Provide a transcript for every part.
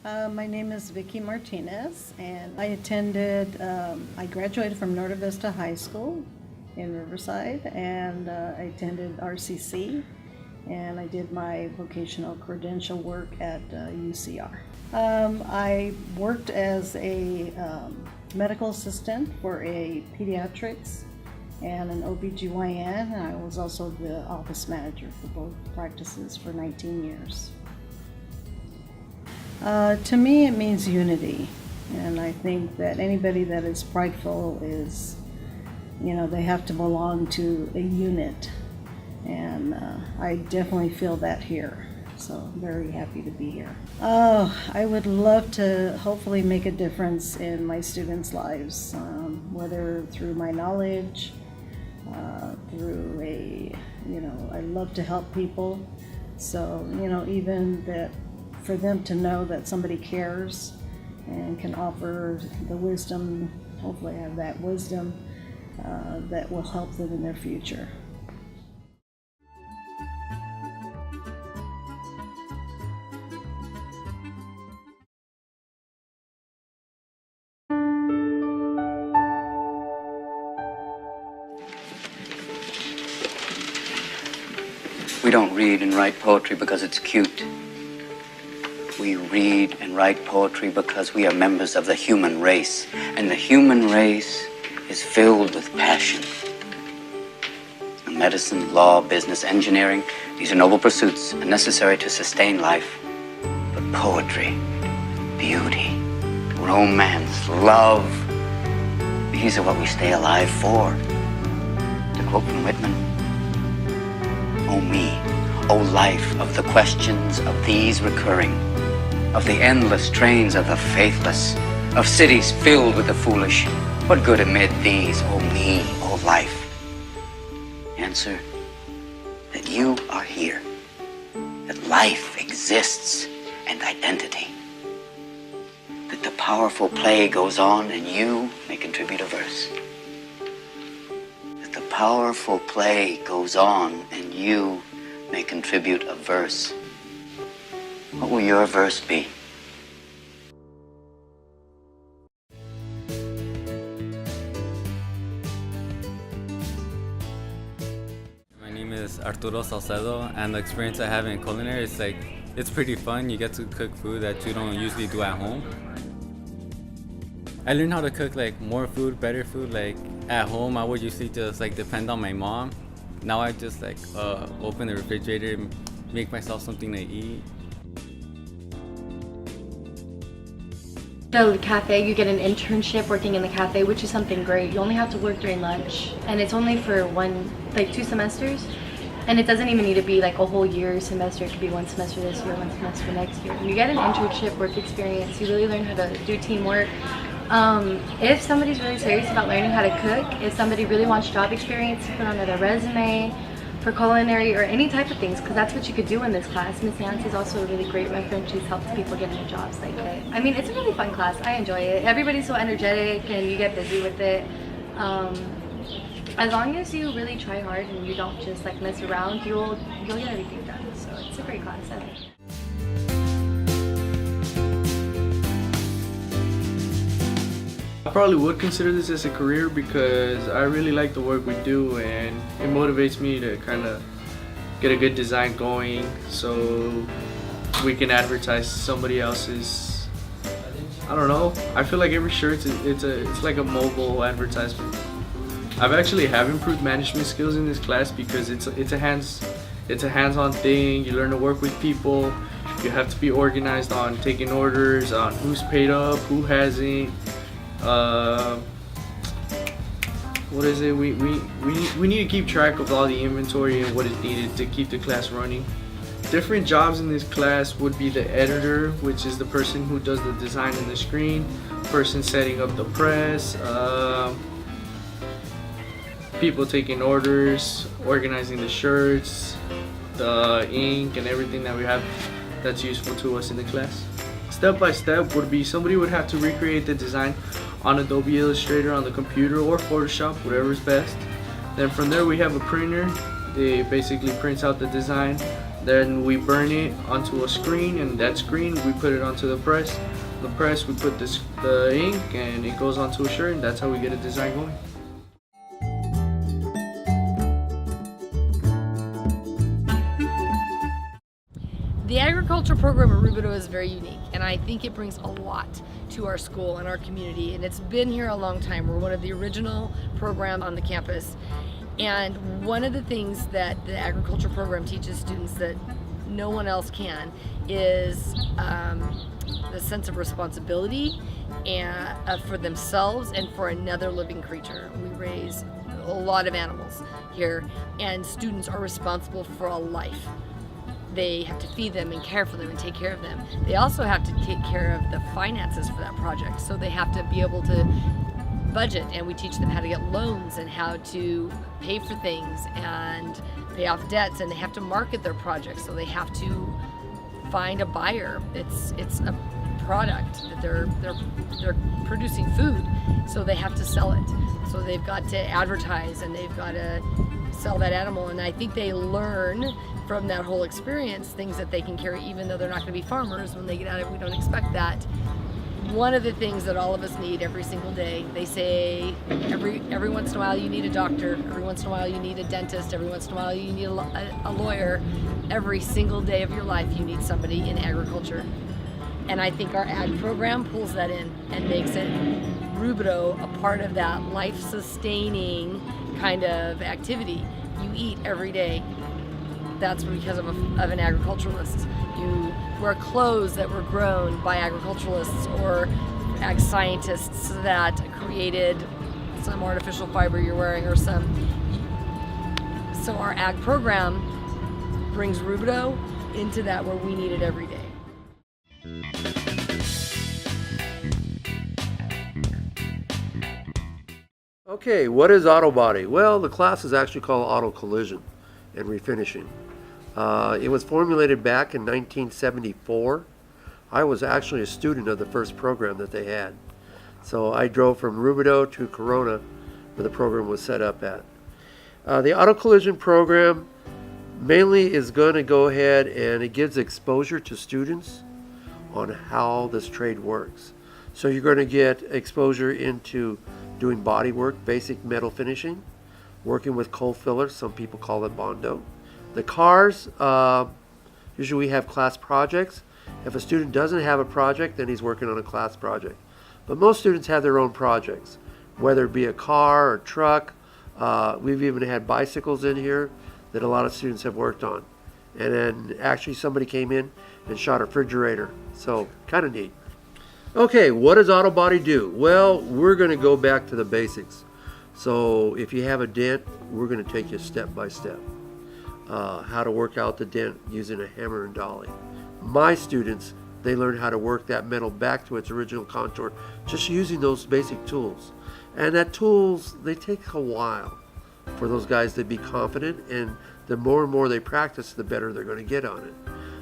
My name is Vicky Martinez, and I graduated from Norte Vista High School in Riverside, and I attended RCC, and I did my vocational credential work at UCR. I worked as a medical assistant for a pediatrics and an OBGYN, and I was also the office manager for both practices for 19 years. To me, it means unity, and I think that anybody that is prideful is, they have to belong to a unit, and I definitely feel that here, so I'm very happy to be here. Oh, I would love to hopefully make a difference in my students' lives, whether through my knowledge, I love to help people, so, even that for them to know that somebody cares and can offer the wisdom, hopefully have that wisdom that will help them in their future. We don't read and write poetry because it's cute. We read and write poetry because we are members of the human race, and the human race is filled with passion. Medicine, law, business, engineering, these are noble pursuits and necessary to sustain life. But poetry, beauty, romance, love, these are what we stay alive for. To quote from Whitman, "Oh me, oh life of the questions of these recurring, of the endless trains of the faithless, of cities filled with the foolish, what good amid these, oh me, oh life?" Answer, that you are here, that life exists and identity, that the powerful play goes on and you may contribute a verse. That the powerful play goes on and you may contribute a verse. What will your verse be? My name is Arturo Salcedo, and the experience I have in culinary is it's pretty fun. You get to cook food that you don't usually do at home. I learned how to cook more food, better food. At home, I would usually just depend on my mom. Now I just open the refrigerator, make myself something to eat. The cafe, you get an internship working in the cafe, which is something great. You only have to work during lunch, and it's only for 2 semesters, and it doesn't even need to be a whole year semester. It could be 1 semester this year, 1 semester next year. You get an internship work experience. You really learn how to do teamwork. If somebody's really serious about learning how to cook, if somebody really wants job experience to put on their resume for culinary or any type of things, because that's what you could do in this class. Miss Nancy is also a really great reference. She's helped people get into jobs like that. I mean, it's a really fun class. I enjoy it. Everybody's so energetic and you get busy with it. As long as you really try hard and you don't just mess around, you'll get everything done. So it's a great class, I think. I probably would consider this as a career because I really like the work we do, and it motivates me to kind of get a good design going so we can advertise somebody else's. I don't know. I feel like every shirt it's like a mobile advertisement. I've actually have improved management skills in this class because it's a hands-on thing. You learn to work with people. You have to be organized on taking orders, on who's paid up, who hasn't. What is it? We need to keep track of all the inventory and what is needed to keep the class running. Different jobs in this class would be the editor, which is the person who does the design on the screen, person setting up the press, people taking orders, organizing the shirts, the ink and everything that we have that's useful to us in the class. Step by step would be somebody would have to recreate the design on Adobe Illustrator on the computer or Photoshop, whatever is best. Then from there we have a printer. It basically prints out the design. Then we burn it onto a screen, and that screen we put it onto the press. The press we put the ink, and it goes onto a shirt, and that's how we get a design going. The agriculture program at Rubidoux is very unique, and I think it brings a lot to our school and our community, and it's been here a long time. We're one of the original programs on the campus, and one of the things that the agriculture program teaches students that no one else can is the sense of responsibility and for themselves and for another living creature. We raise a lot of animals here, and students are responsible for a life. They have to feed them and care for them and take care of them. They also have to take care of the finances for that project. So they have to be able to budget, and we teach them how to get loans and how to pay for things and pay off debts, and they have to market their projects. So they have to find a buyer. It's a product that they're producing food, so they have to sell it. So they've got to advertise, and they've got to sell that animal, and I think they learn from that whole experience things that they can carry even though they're not going to be farmers. When they get out of it, we don't expect that. One of the things that all of us need every single day, they say every once in a while you need a doctor, every once in a while you need a dentist, every once in a while you need a lawyer. Every single day of your life you need somebody in agriculture. And I think our ag program pulls that in and makes it Rubidoux a part of that life-sustaining kind of activity. You eat every day. That's because of an agriculturalist. You wear clothes that were grown by agriculturalists or ag scientists that created some artificial fiber you're wearing or some. So our ag program brings Rubidoux into that where we need it every day. Okay, what is auto body? Well, the class is actually called auto collision and refinishing. It was formulated back in 1974. I was actually a student of the first program that they had. So I drove from Rubidoux to Corona where the program was set up at. The auto collision program mainly is going to go ahead and it gives exposure to students on how this trade works. So you're going to get exposure into doing body work, basic metal finishing, working with coal fillers, some people call it Bondo. The cars, usually we have class projects. If a student doesn't have a project, then he's working on a class project. But most students have their own projects, whether it be a car or truck. We've even had bicycles in here that a lot of students have worked on. And then actually somebody came in and shot a refrigerator. So kind of neat. Okay, what does auto body do? Well, we're going to go back to the basics. So if you have a dent, we're going to take you step by step. How to work out the dent using a hammer and dolly. My students, they learn how to work that metal back to its original contour just using those basic tools. And that tools, they take a while for those guys to be confident, and the more and more they practice, the better they're going to get on it.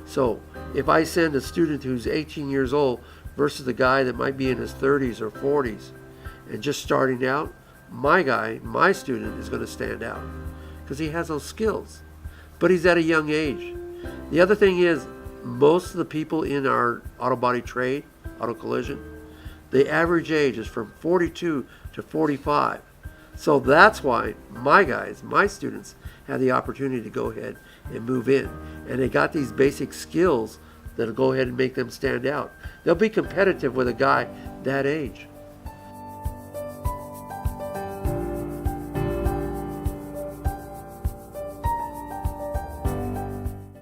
So if I send a student who's 18 years old versus a guy that might be in his 30s or 40s and just starting out, my student is going to stand out because he has those skills, but he's at a young age. The other thing is, most of the people in our auto body trade, auto collision, the average age is from 42 to 45. So that's why my students have the opportunity to go ahead and move in, and they got these basic skills that'll go ahead and make them stand out. They'll be competitive with a guy that age.